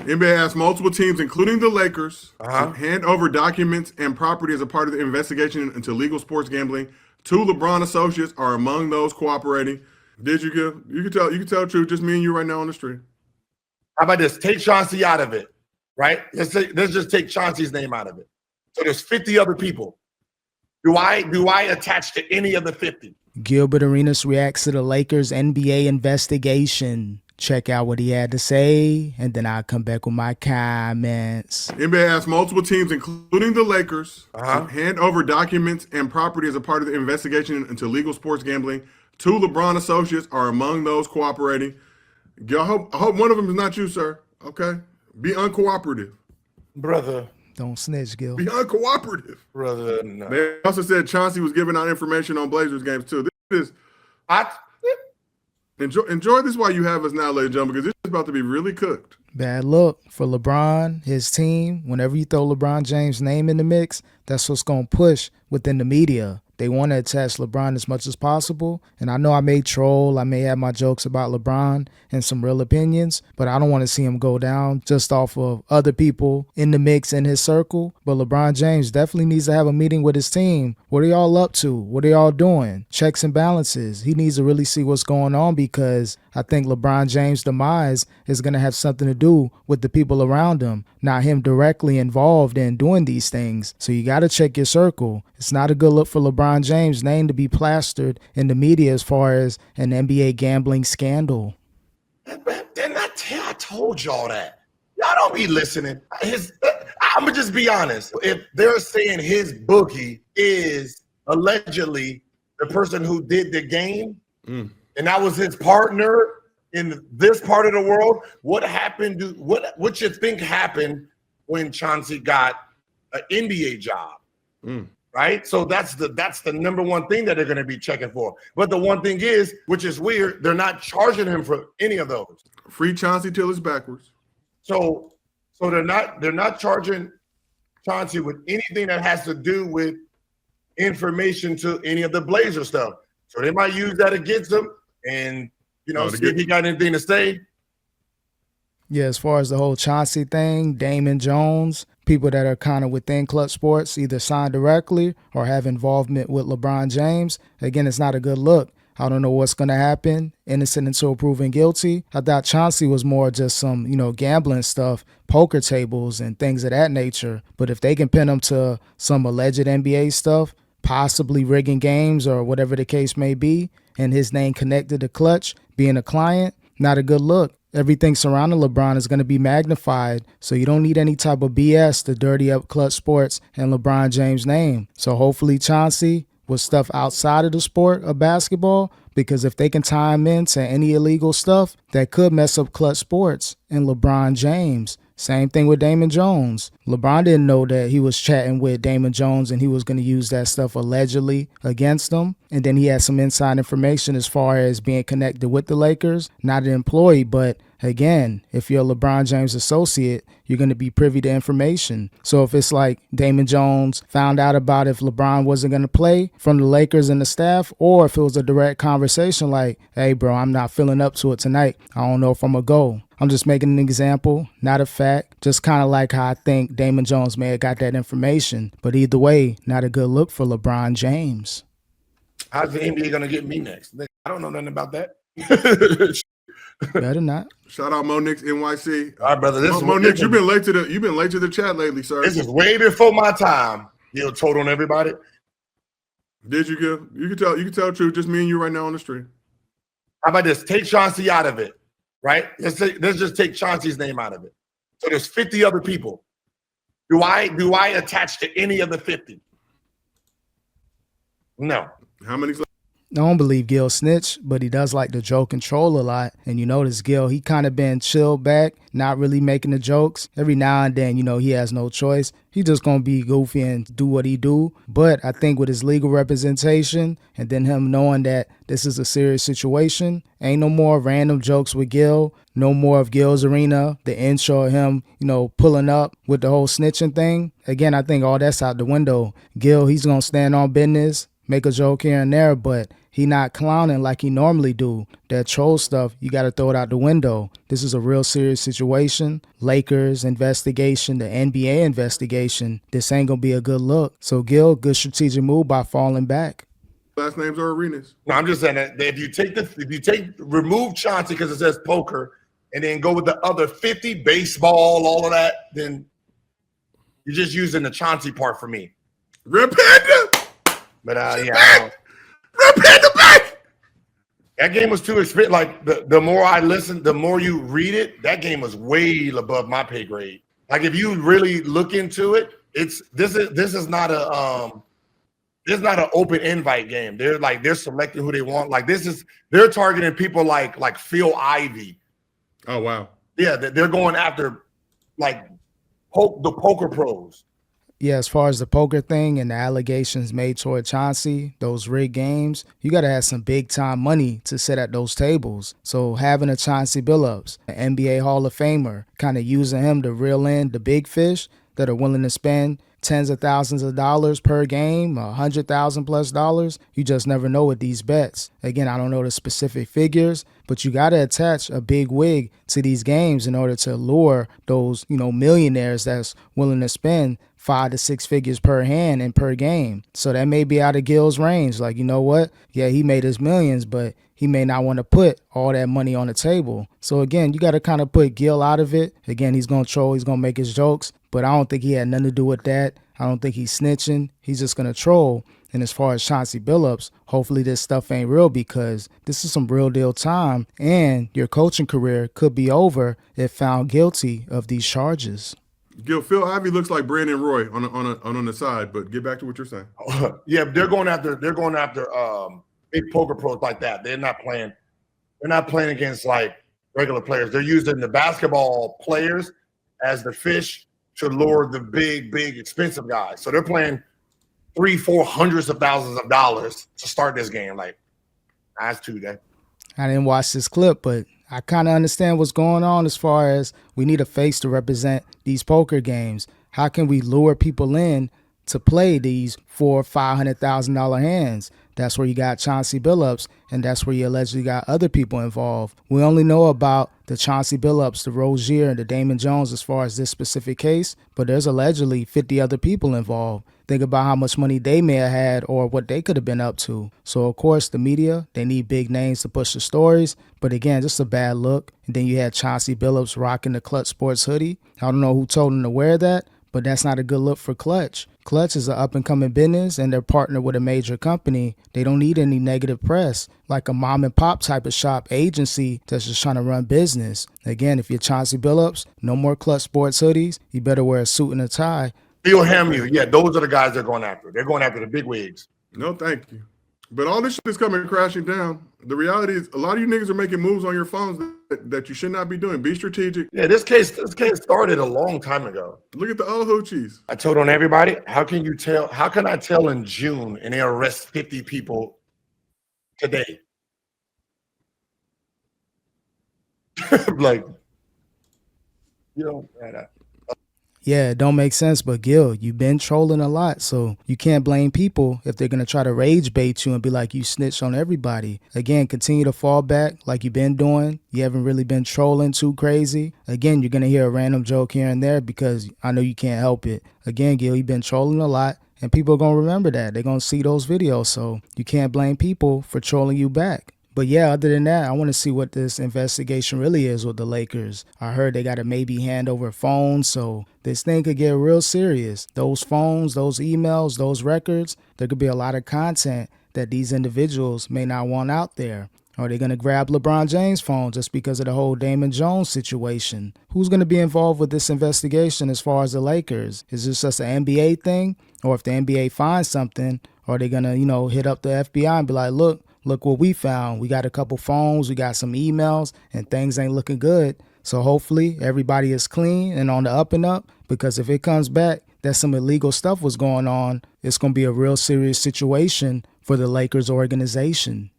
NBA asked multiple teams, including the Lakers, to hand over documents and property as a part of the investigation into legal sports gambling. Two LeBron associates are among those cooperating. Did you give? You can tell the truth. Just me and you right now on the street. How about this? Take Chauncey out of it, right? Let's just take Chauncey's name out of it. So there's 50 other people. Do I attach to any of the 50? Gilbert Arenas reacts to the Lakers NBA investigation. Check out what he had to say, and then I'll come back with my comments. NBA asked multiple teams, including the Lakers, to hand over documents and property as a part of the investigation into legal sports gambling. Two LeBron associates are among those cooperating. I hope one of them is not you, sir. Okay? Be uncooperative. Brother. Don't snitch, Gil. Be uncooperative. Brother, no. They also said Chauncey was giving out information on Blazers games, too. This is... Enjoy this while you have us now, ladies and gentlemen, because this is about to be really cooked. Bad look for LeBron, his team. Whenever you throw LeBron James' name in the mix, that's what's going to push within the media. They want to attach LeBron as much as possible. And I know I may troll, I may have my jokes about LeBron and some real opinions, but I don't want to see him go down just off of other people in the mix in his circle. But LeBron James definitely needs to have a meeting with his team. What are y'all up to? What are y'all doing? Checks and balances. He needs to really see what's going on, because I think LeBron James' demise is going to have something to do with the people around him, not him directly involved in doing these things. So you got to check your circle. It's not a good look for LeBron James' name to be plastered in the media as far as an NBA gambling scandal. Didn't I told y'all that? Y'all don't be listening. I'm going to just be honest. If they're saying his bookie is allegedly the person who did the game, and that was his partner in this part of the world, what happened? What you think happened when Chauncey got an NBA job? Right? So that's the number one thing that they're going to be checking for. But the one thing is, which is weird, they're not charging him for any of those. Free Chauncey till it's backwards. So they're not charging Chauncey with anything that has to do with information to any of the Blazer stuff. So they might use that against him and, see if he got anything to say. Yeah, as far as the whole Chauncey thing, Damon Jones, people that are kind of within Clutch Sports, either signed directly or have involvement with LeBron James, again, it's not a good look. I don't know what's going to happen. Innocent until proven guilty. I thought Chauncey was more just some, gambling stuff, poker tables and things of that nature. But if they can pin him to some alleged NBA stuff, possibly rigging games or whatever the case may be, and his name connected to Clutch, being a client, not a good look. Everything surrounding LeBron is going to be magnified, so you don't need any type of BS to dirty up Clutch Sports and LeBron James' name. So hopefully Chauncey with stuff outside of the sport of basketball, because if they can tie him into any illegal stuff, that could mess up Clutch Sports and LeBron James. Same thing with Damon Jones. LeBron didn't know that he was chatting with Damon Jones and he was going to use that stuff allegedly against him. And then he had some inside information as far as being connected with the Lakers. Not an employee, but again, if you're a LeBron James associate, you're going to be privy to information. So if it's like Damon Jones found out about if LeBron wasn't going to play from the Lakers and the staff, or if it was a direct conversation like, hey, bro, I'm not feeling up to it tonight. I don't know if I'm going to go. I'm just making an example, not a fact. Just kind of like how I think Damon Jones may have got that information. But either way, not a good look for LeBron James. How's the NBA going to get me next? I don't know nothing about that. Better not. Shout out Mo Nix NYC. All right, brother. Mo Nix, you've been late to the chat lately, sir. This is way before my time. You told on everybody. Did you give? You can tell the truth. Just me and you right now on the street. How about this? Take Chauncey out of it. Right? Let's just take Chauncey's name out of it. So there's 50 other people. Do I attach to any of the 50? No. How many? I don't believe Gil snitch, but he does like to joke and troll a lot. And you notice Gil, he kind of been chilled back, not really making the jokes. Every now and then, he has no choice. He just going to be goofy and do what he do. But I think with his legal representation and then him knowing that this is a serious situation, ain't no more random jokes with Gil. No more of Gil's Arena, the intro of him, pulling up with the whole snitching thing. Again, I think all that's out the window. Gil, he's going to stand on business, make a joke here and there, but He not clowning like he normally do. That troll stuff, you got to throw it out the window. This is a real serious situation. Lakers investigation, the NBA investigation. This ain't going to be a good look. So, Gil, good strategic move by falling back. Last names are arenas. No, I'm just saying that if you remove Chauncey because it says poker and then go with the other 50, baseball, all of that, then you're just using the Chauncey part for me. Red Panda! But Red Panda back! That game was too expensive. Like the more I listen, the more you read it, that game was way above my pay grade. Like if you really look into it, this is not an open invite game. They're selecting who they want. Like they're targeting people like Phil Ivey. Oh wow. Yeah, they're going after like the poker pros. Yeah, as far as the poker thing and the allegations made toward Chauncey, those rigged games, you got to have some big time money to sit at those tables. So having a Chauncey Billups, an NBA Hall of Famer, kind of using him to reel in the big fish that are willing to spend tens of thousands of dollars per game, $100,000+. You just never know with these bets. Again, I don't know the specific figures, but you got to attach a big wig to these games in order to lure those, millionaires that's willing to spend 5 to 6 figures per hand and per game. So that may be out of Gil's range. Like, you know what? Yeah, he made his millions, but he may not want to put all that money on the table. So again, you got to kind of put Gil out of it. Again, he's going to troll. He's going to make his jokes, but I don't think he had nothing to do with that. I don't think he's snitching. He's just going to troll. And as far as Chauncey Billups, hopefully this stuff ain't real because this is some real deal time and your coaching career could be over if found guilty of these charges. Gil, Phil Ivey looks like Brandon Roy on the side, but get back to what you're saying. Yeah, they're going after big poker pros like that. They're not playing against like regular players. They're using the basketball players as the fish to lure the big expensive guys. So they're playing 300,000-400,000 of thousands of dollars to start this game. Like, that's too good. I didn't watch this clip, but I kind of understand what's going on as far as we need a face to represent these poker games. How can we lure people in to play these $400,000-$500,000 hands? That's where you got Chauncey Billups, and that's where you allegedly got other people involved. We only know about the Chauncey Billups, the Rozier, and the Damon Jones as far as this specific case, but there's allegedly 50 other people involved. Think about how much money they may have had or what they could have been up to. So, of course, the media, they need big names to push the stories. But again, just a bad look. And then you had Chauncey Billups rocking the Clutch Sports hoodie. I don't know who told him to wear that, but that's not a good look for Clutch. Clutch is an up-and-coming business, and they're partnered with a major company. They don't need any negative press, like a mom-and-pop type of shop agency that's just trying to run business. Again, if you're Chauncey Billups, no more Clutch Sports hoodies. You better wear a suit and a tie. Phil Hamill, yeah, those are the guys they're going after. They're going after the big wigs. No, thank you. But all this shit is coming crashing down. The reality is a lot of you niggas are making moves on your phones that you should not be doing. Be strategic. Yeah, this case started a long time ago. Look at the old hoochies. I told on everybody, how can I tell in June and they arrest 50 people today? Like, Yeah, it don't make sense, but Gil, you've been trolling a lot, so you can't blame people if they're going to try to rage bait you and be like, you snitch on everybody. Again, continue to fall back like you've been doing. You haven't really been trolling too crazy. Again, you're going to hear a random joke here and there because I know you can't help it. Again, Gil, you've been trolling a lot, and people are going to remember that. They're going to see those videos, so you can't blame people for trolling you back. But yeah, other than that, I want to see what this investigation really is with the Lakers. I heard they got to maybe hand over phones, so this thing could get real serious. Those phones, those emails, those records, there could be a lot of content that these individuals may not want out there. Are they going to grab LeBron James' phone just because of the whole Damon Jones situation? Who's going to be involved with this investigation as far as the Lakers? Is this just an NBA thing? Or if the NBA finds something, are they going to, hit up the FBI and be like, look what we found. We got a couple phones, we got some emails, and things ain't looking good. So hopefully everybody is clean and on the up and up, because if it comes back that some illegal stuff was going on, it's going to be a real serious situation for the Lakers organization.